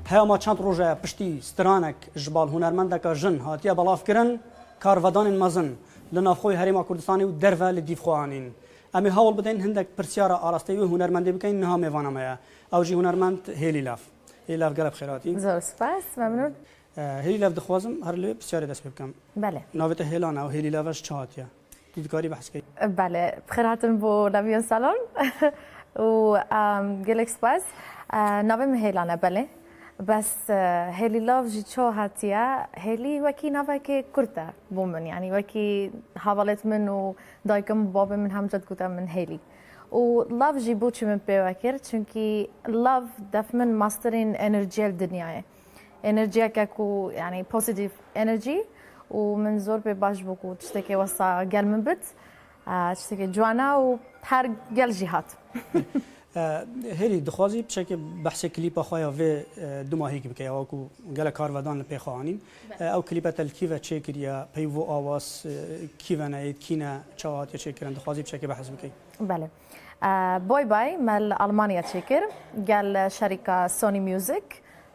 هیا ما چند روزه پشتی سترانک جبال هنرمندک جن هاتیا بلاف کرن کارودان مزن لنافخوی هریما کردستانی و درو لدیف خوانین امی حاول بدین هندک پرسیارا آراسته و هنرمندی بکن نه میوانم او جی هنرمند هێلی لاف قلب خیراتی زۆر سپاس ممنون هێلی لاف دخوازم هر لێ پرسیاری دەست بکەم بله ناوێتە هێلانە و هێلی لافش چاتیە دیداری بەحسکەی بله بخيراتن بو لافيون سالون و جالك سباس نافم هيلانا بله بس هيلي لاف جي شو هاتيا هيلي وكي نافك كرتا بومن يعني وكي حاولت من ودايكم بابا من هم جد كتا من هيلي و لاف جي بوچ من بيوكر چونكي لاف دف من ماسترين انرجي الدنيا انرجي كاكو يعني بوزيتيف انرجي ومن زور باش بوكو تشتكي وصا قال من بت تشتكي جوانا وهر قال جهات هێلی دخوازی بچێکی بەحسێ کلیپە خۆیان vê du mahîkî bike waku gelek karvedan li pê xwehanîn ew klîpe te li kîve çêkiriye peyv û awas kîveneyê kîne çawa hatiye çêkirin dixwazî bçekê behs bikey بله باي باي مال ألمانيا تشكر قال شركة سوني ميوزك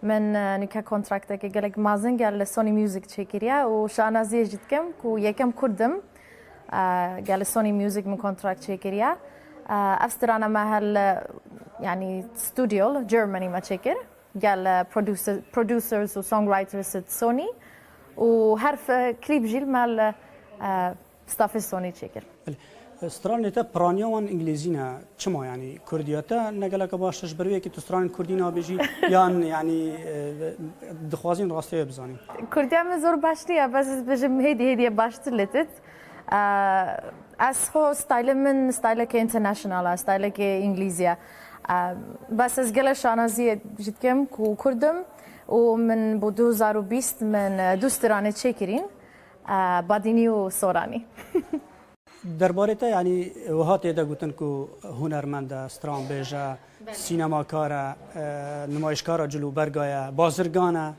من نكا كونتراكتك قالك مازن قال سوني ميوزك تشكريا وشانا زي جدكم كو يكم كردم قال سوني ميوزك من كونتراكت تشكريا أفسترانا مع هال يعني ستوديو جيرماني ما تشكر قال برودوسرز وسونغ رايترز سوني وحرف كليب جيل مال ستاف سوني تشكر استرالنیتا پرانیوان انگلیزینا چما یعنی کردیاتا نگلک باشش بروی که استرالن کردینا بیجی یان یعنی دخوازین راسته بزنیم کردیا مزور باشتیه بس بجم هدیه باشتر لتت از خو ستایل من ستایل که اینترنشنال ستایل که انگلیزیه بس از گله شانازی جدکم کو کردم و من بو 2020 من دوسترانه چکرین بادینی و سورانی درباره تا یعنی وهات یده گوتن کو هنرمند استران بیجا سینماکار نمایشکار جلو برگایا بازرگانه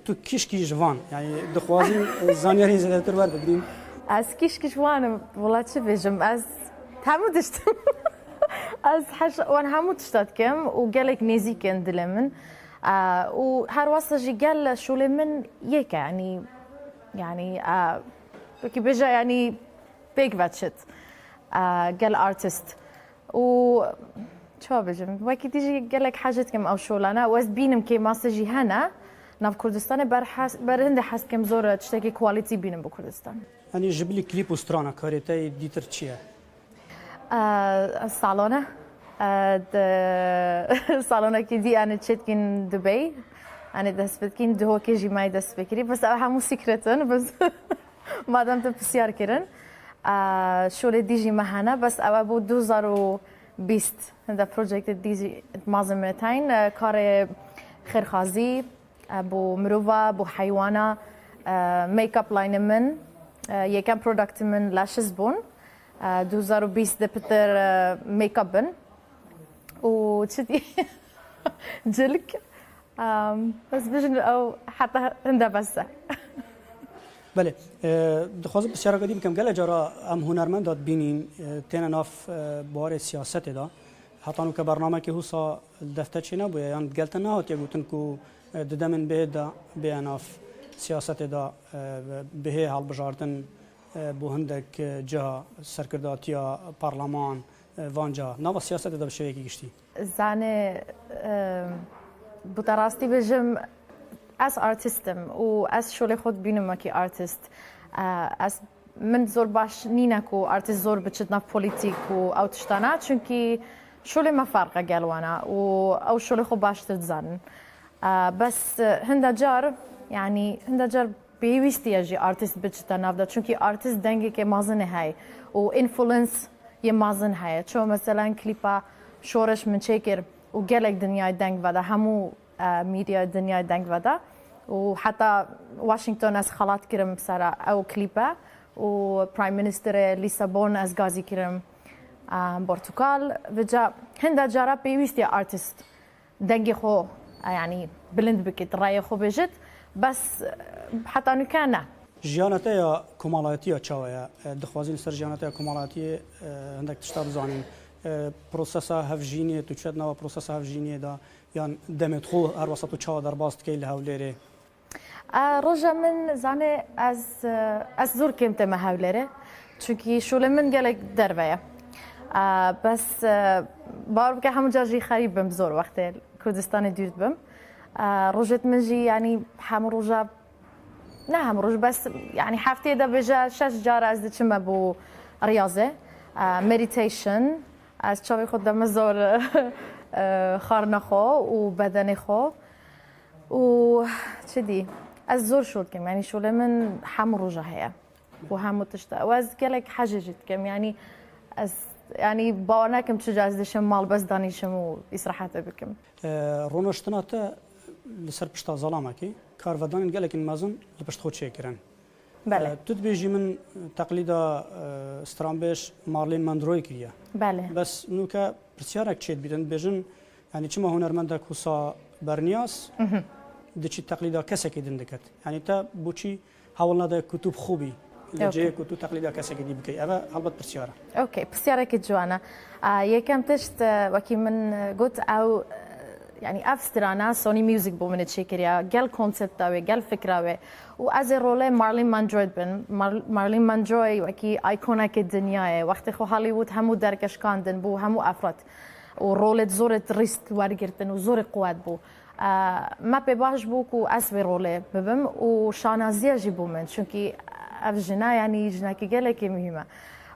تو کیش جوان یعنی دخوازیم زانیاری زده تر ور بگیریم از کیش جوان والله چه بجم از همو دشتم از وان همو تشتاد کم و گلک نزیکن دلمن و هر واسه جی گل شول من یک يعني بكي بيجا يعني بيج باتشت قال ارتست و شو بجم وكي تيجي قال لك حاجات كم او شغلانه واز بينم كي ماسجي هنا ناف كردستان برهند حس كم زور تشتكي كواليتي بينم بكردستان يعني جيب لي كليب وسترانا كاريتاي ديتر تشيا الصالونه الصالونه كي دي انا تشتكين دبي انا دست بكين دو كيجي ماي دست بكري بس همو سيكرتن بس ما دام تبسيار كرن شو ديجي معنا بس ابو 2020 هذا بروجكت ديجي مازمتين كار خيرخازي ابو مروفا ابو حيوانه ميك اب لاين من يكم برودكت من لاشز بون 2020 ده بتر ميك ابن و تشدي جلك بس بجن او حتى هندا بس بله دخوازم بسیار قدیم کم گله جارا ام هنرمند داد بینین تینا ناف بار سیاست دا حتی نو که برنامه که حوصا دفتر چی نبوده یعنی گلت نه هات یا گوتن که ددمن به دا به ناف سیاست دا به حال بجاردن بو هندک جا سرکرداتی یا پارلمان وانجا ناف سیاست دا بشه یکی گشتی زانه بطراستی بجم از آرتیستم و از شغل خود بینم که آرتیست از من زور باش نینه که آرتیست زور بچید نف پولیتیک و او تشتانه چونکه شغل ما فرقه گلوانه و او شغل خود باش تدزن بس هنده جار يعني هنده جار بيويستي يجي آرتیست بچید نفده چونکه آرتیست دنگی که مازنه های و انفلونس یه مازن های چون مثلا کلیپا شورش من چکر و گلک دنیای دنگ وده همو ميديا الدنيا دنگ ودا وحتى واشنطن از خلات كرم سرا او كليبا و برايم مينستر ليسابون از غازي كرم برتقال وجا هندا جارا بيويستي ارتست دنگي خو يعني بلند بكت راي خو بجت بس حتى انه كان جيانتا يا كمالاتي يا تشاويا دخوازين سر جيانتا يا كمالاتي عندك تشتاب زانين بروسسا هفجيني تو چت نوا بروسسا هفجيني دا یان دەمێت خۆ هەر وەسەت و چاوە دەرباز دکەی لە هەولێرێ ڕۆژە من زانێ ئەس زۆر کێم تەمە هەولێرە چونکی شولە من گەلێک دەربەیە بەس باوەڕ بکە هەموو جاژی خەریب بم زۆر وەختێ کوردستانی دوورت بم ڕۆژێت منژی ینی هەموو ڕۆژە نه هەموو ڕۆژ بەس ینی هەفتەیە دەبێژە 6 جار ئەس دەچمە بۆ ڕاضێ مدیتیشن ئەس چاوی خۆ دەمە زۆر خارنەخۆ و بەدەنی خۆ و چ دی ئەس زۆر شۆڵکەم ینی شۆلە من هەموو ڕۆژە هەیە بۆ هەموو تشتە ئەو ئەس گەلێک حەجەژت کەم ینی ئەس ینی باوە ناکەم چ جاز دەشم ماڵ بەس دانیشم و ئیسراحەتە بکەم ڕۆنۆشتناتە لەسەر پشتا زەڵامەکەی کارڤەدانین گەلێکین مەزن لە پشت خۆ چێکردن تو دبێژی من تەقلیدا سترامبێش مارلین مەندرۆی کردە بەس نوکە پرسیارێک چێت بیدن بێژن ینی چمە هونەرمەندە کوسا بەرنیاس دچی تەقلیدا کەسێکی دن دەکەت ینی تا بۆچی هەوڵ نادە کوتوب خوبی لەجێیەک و تو تەقلیدا کەسێکی دی بکەی ئەوە هەڵبەت پرسیارە ئۆکەی پرسیارێکی جوانە یەکەم تشت وەکی من گوت ئەو يعني افسترانا سوني ميوزك بو من تشيكريا قال كونسبت اوي قال فكراوي وازي رولي مارلين ماندروي بن مارلين ماندروي وكي ايكونا كدنيا وقت خو هوليوود همو دركش كاندن بو همو افراد ورولت زورت ريسك وارجرتن وزور قوات بو ما بباش بوكو اسوي رولي ببم وشانازيا جيبو من شونكي افجنا يعني جناكي قالك مهمه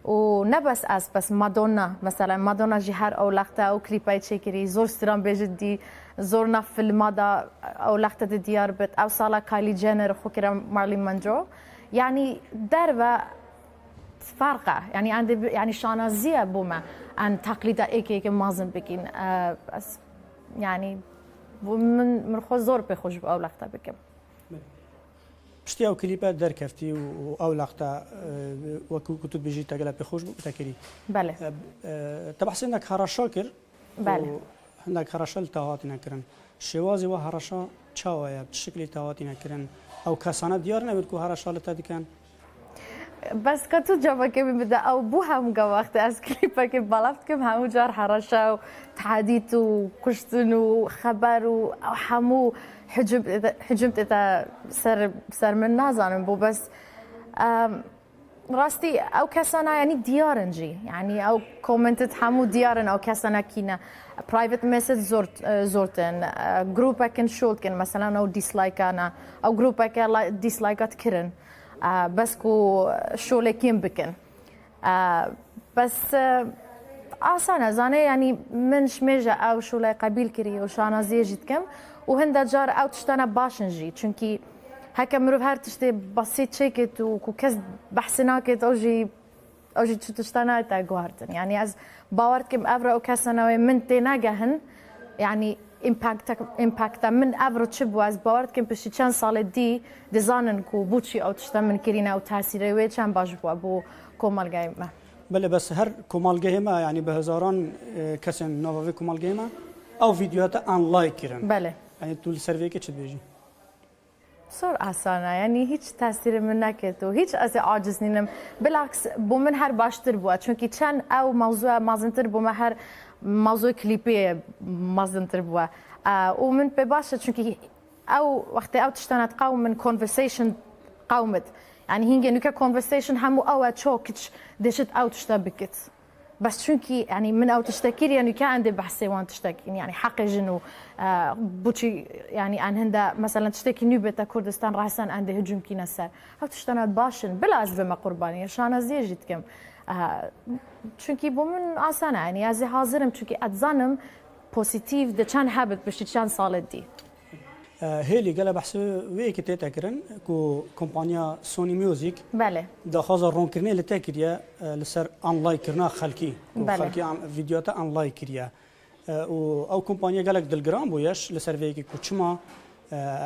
ونبس بس مادونا مثلا مادونا جهر او لقطه او كليباي تشيكري زور سترام بجدي زورنا في المادا او لقطه ديار بت او صاله كايلي جينر خوكرا مارلين مانجو يعني دربه فرقه يعني عندي يعني شانازيه بوما عن تقليد ايكي مازن بكين يعني من خو زور بخوش او لقطه بكم پشتی ئەو کلیپە دەرکەفتی و ئەو لەقتە وەکو کوتوب بژی تەگەلە پێخۆش بوو تەکری تەبەحسی هەندێک هەڕەشە کرد هەندێک هەڕەشە لە تاواتی نەکردن شێوازی وە هەڕەشە چاوەیە چ شکلی تاواتی نەکردن ئەو کەسانە دیار نەبێت و هەڕەشە لە تا دیکەن بس کە تو جوابەکەمی بدە ئەو بوو هەموو وەختە ئەس کلیپەکە بەڵاو بکەم هەموو جار هەڕەشە و تحادیت و کوشتن و خەبەر و ئەو هەموو حجمت سەر من نازانم بوو بەس ڕاستی ئەو کەسانە ینی دیارنجی ینی ئەو کۆمنتت هەموو دیارن ئەو کەسانە کینە پرایڤت مێسج زۆرتن گروپەکن شۆتکن مەسەلەن ئەو دیسلایکانە ئەو گروپەکە دیسلایکات کردن بس كو شغلكين بكن بس آسانة زاني يعني من شميجة أو شغلة قبيل كري وشانا زيجي تكم وهندا جار أو تشتانا باشنجي چونكي هكا مروف هار تشتي بسيط شيكت وكو كز بحسناكت أوجي شو تشتانا تاقوارتن يعني از باورتكم أفرا وكاسانوي من تيناقهن يعني امپاکتا من ئەڤڕۆ چ بووە ئەس باوەڕکەم پشتی چەند ساڵێ دی دەزانن و بۆچی ئەو تشتە من کردینە و تاسیرەوێ چەند باش بووە بۆ کۆمەلگای مە بەڵێ بەس هەر کۆمەڵگەی هێمە ینی بە هەزاران کەسێن ناوەوەی کۆمەڵگەی مە ئەو ڤیدیۆتە ئانلای کردن بەڵێ ینی تو لە سەرڤەیەکە چت بێژی زۆر ئاسانە ینی هیچ تاسیرە من نەکرد و هیچ ئەس عاجز نینم بلاکس بۆ من هەر باشتر بووە چونکی چەند ئەو مەوزوعە مازنتر بوومە هەر موضوع كليبي مازن تربوا ومن بباشا چونكي او وقت او تشتانات قوم من كونفرسيشن قومت يعني هينجي نوكا كونفرسيشن همو او تشوكتش دشت او تشتبكت بس چونكي يعني من او تشتكير يعني كان عندي بحثي وان تشتكي يعني حق جنو بوشي يعني عن هندا مثلا تشتكي نوبة كردستان راسان عندي هجوم كينا سر او تشتانات باشن بلا ازبه قرباني شانا زيجت كم چونکی بۆ من ئاسانە ینی ئازێ حاضرم چونکی ئەتزانم پۆسیتیڤ دەچەند هەبێت پشتی چەند ساڵت دی هێلی گەلە بەحس وەیەکی تێتەکردن و کۆمپانیا سۆنی میوزیک داخوازە ڕوونکردنی لە تێکردە لەسەر ئانلایکردنا خەڵکی خەڵکی ڤیدیۆتە ئانلای کردە و ئەو کۆمپانیا گەلێک دڵگران بوویەش لە سەرڤەیەکی کوچما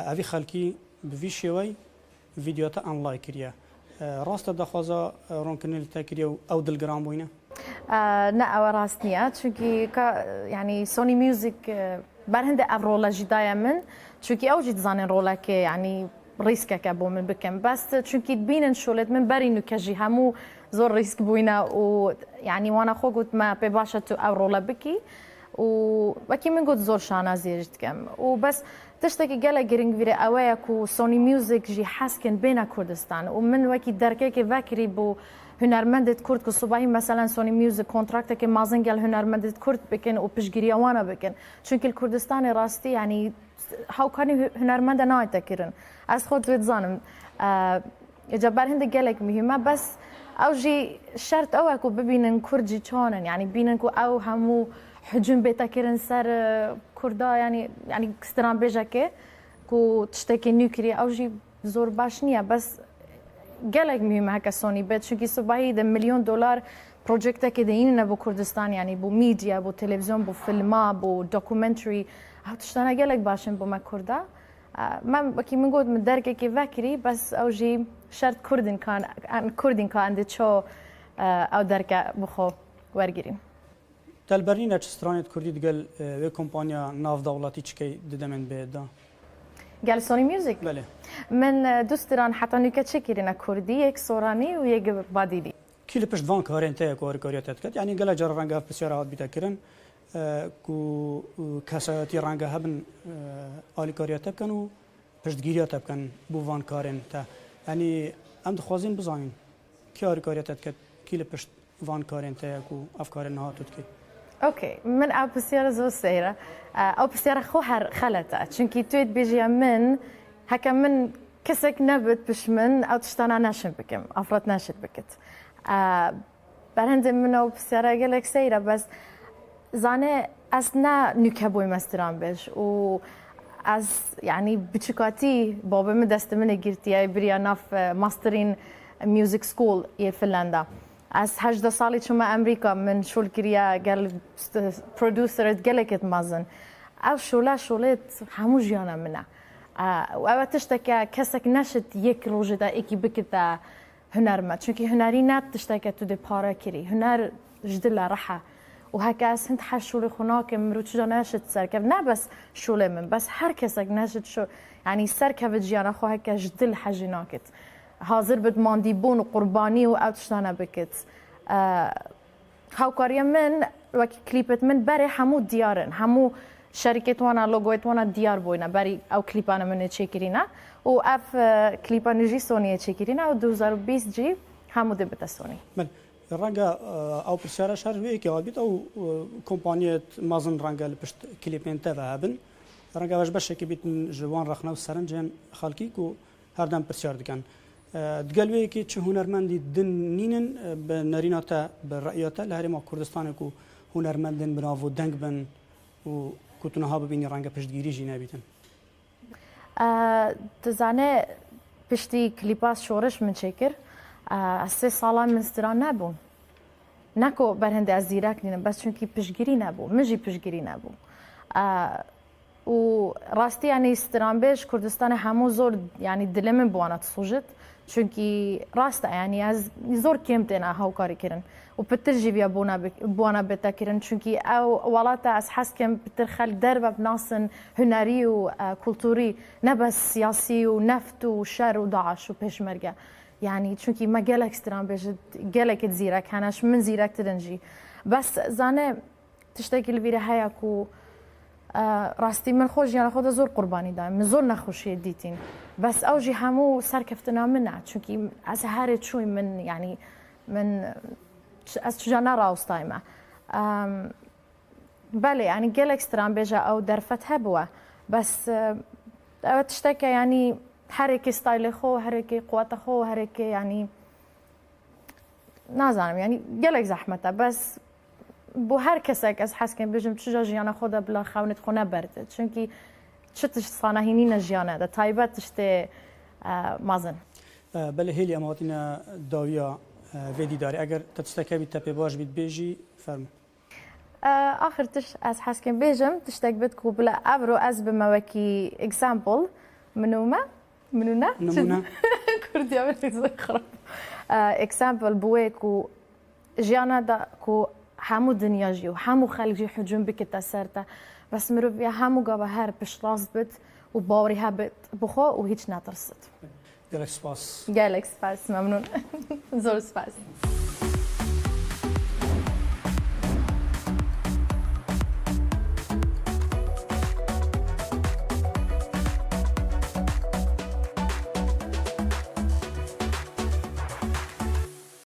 ئەوی خەڵکی بڤی شێوەی ڤیدیۆتە ئانلای کردە ڕاستە دەخوازە ڕوونکردنی لە تێکردە و ئەو دڵگران بووینە نه ئەوە ڕاست نییە چونکی ینی سۆنی میوزیک بەر هەندە ئەو ڕۆڵە ژیدایە من چونکی ئەوجی دزانێن ڕۆڵەکە ینی ڕیسکەکە بۆ من بکەم بەس چونکی بینن شۆلێت من بەرین و کەژی هەموو زۆر ڕیسک بووینە و ینی وانە خۆ گوتمە پێ باشە تو ئەو ڕۆڵە بکی وەکی من گوت زۆر شانازیێژ دکەم و بەس تشتێکی گەلە گرنگڤیرە ئەوەیە و سۆنی میوزیک ژی حەسکن بێنە کوردستان و من وەکی دەرکێکی ڤەکری بۆ هونەرمەندت کورد کە سوباهی مەسەلەن سۆنی میوزیک کۆنتراکتێکی مازن گەل هونەرمەندت کورد بکەن و پشتگیری ئەوانە بکەن چونکی کوردستانی ڕاستی ینی هاوکاری هونەرمەندە نایەتەکردن ئەس خۆ دوێت زانم جەبار هەندێک گەلێک مهمە بەس ئەو ژی شەرت ئەوە و ببینن کوردجی چۆنن ینی بینن و ئەو هەموو حجم بێتەکردن سەر کووردا ینی کستران بێژەکێ و تشتێکی نوکری ئەو ژی زۆر باش نییە بەس gelek mühim heka Sony bet çünkü sabahı da milyon dolar projekteki de yine bu Kurdistan yani bu medya, bu televizyon, bu filma, bu documentary hatuştana gelek başım bu Kurda. Ben bakayım من قلت من درك كي فكري بس أو جي شرط كردين كان عندي شو أو درك بخو ورجرين. تلبرين أشترانيت كردي تقول في كومبانيا ناف دولتي شكي ددمن بيدا. قال سوني ميوزك. بله. من دوستران حتى نكت شكرنا كردي يك صوراني ويك باديلي. كيل بس فان كارين تاعي كوريات تكت يعني قال جرى رنجا في سيارات بتاكرن كو كاساتي رنجا هبن آلی کاریات بکن و پشتگیریات بکن بو وان کارن تا یعنی ام دخوازین بزنین کی آلی کاریات کت کی لپشت وان کارن تا کو افکار نهاتوت کی اوکی من او بسیار زو سیره او بسیار خو هر خلطه چونکی توید بیجی من هکا من کسک نبود بش من او تشتانا نشن بکم افراد نشد بکت برهنده من او بسیار گلک سیره بس زانه از نه نکبوی مستران بش و از یعنی بچکاتی بابا من دست من گرتیه بریا ناف ماسترین میوزیک سکول یه فنلندا از 18 سالی چون امریکا من شول کریا گل پرودوسرت گلکت مازن او شولت همو جیانا منه و او تشتکه کسک نشد یک روزه دا اکی بکتا هنرمند چونکه هنری نت تشتکه تو ده پارا کری هنر جدل رحه و هکاس هند حشول خناک مروت جا نشد سرکف نه بس شوله من بس هر کسک نشد شو یعنی سرکف جیانا خو هکا جدل حجی ناکت حاضر بد ماندی بون و قربانی و اوتشتانه بکت هاوکاری من و کلیپت من بره همو دیارن همو شرکت وانا لوگویت وانا دیار بوینه بری او کلیپانه من چکرینه و اف کلیپانه جی سونی چکرینه و 2020 جی همو دبت سونی رنگا او پرسیاره شهر وی که آبید او کمپانیت مازن رنگا لپشت کلیپین تا وابن رنگا وش بشه که بیتن جوان رخنه و سرنجان خالکی کو هر دم پرسیار دکن دقل وی که چه هنرمندی دن نینن به نریناتا به رأیاتا لهری ما کردستان کو هنرمندن بناو دنگ بن و کتونها ببینی رنگا پشتگیری جی نبیتن تزانه پشتی کلیپاس شورش من چکر از 3 سال من استران نبود نکو برهنده از زیرک نیم بس چون کی پشگیری نبود مجی پشگیری نبود و راستی یعنی استران بیش کردستان همو زور یعنی دلم بوانات سوجت چون کی راسته یعنی از زور کم تنا هاوکاری کردن و بترجی بیا بوانا بتا کردن چون کی او ولات از حس کم بترخل درب بناسن هنری و کلتوری نه بس سیاسی و نفت و شر و داعش و پشمرگه يعني چونكي ما قالك استران بيش قالك تزيرك هناش من زيرك تدنجي بس زانه تشتكي الفيرا هياكو راستي من خوش يعني خود زور قرباني دايم من زور نخوش يديتين بس اوجي همو سركفتنا منها چونكي از هارت شوي من يعني من از شجانا راوس تايمه بله يعني قالك استران بيجا او درفتها بوا بس تشتكي يعني حركة ستايل خو حركة قوة خو حركة يعني نازنم يعني جلك زحمته بس بو هر کسک از حس کن بجم چجا جیانا خدا بلا خونت خونه برده چونکی چتش صانهینی نجیانه ده تایبەت تشته مازن بله هێلی ئەماواتینە داویە وێ دیداری ئەگەر تشتەکە بیت تەپێ باش بیت بێژی فەرمو آخر تش از حس کن بجم تشتک بد کو بلا ابرو از بموکی اكزامبل منومه منونا نمونه كردي عملت خراب اكزامبل بويكو جيانا دا كو همو دنيا جي وهمو خلق جي حجم بكتا سرتا بس مرو بيا همو قابا هر بش راس بت وباوري هبت بخو وهيج ناترست قالك سباس قالك سباس ممنون زور سباس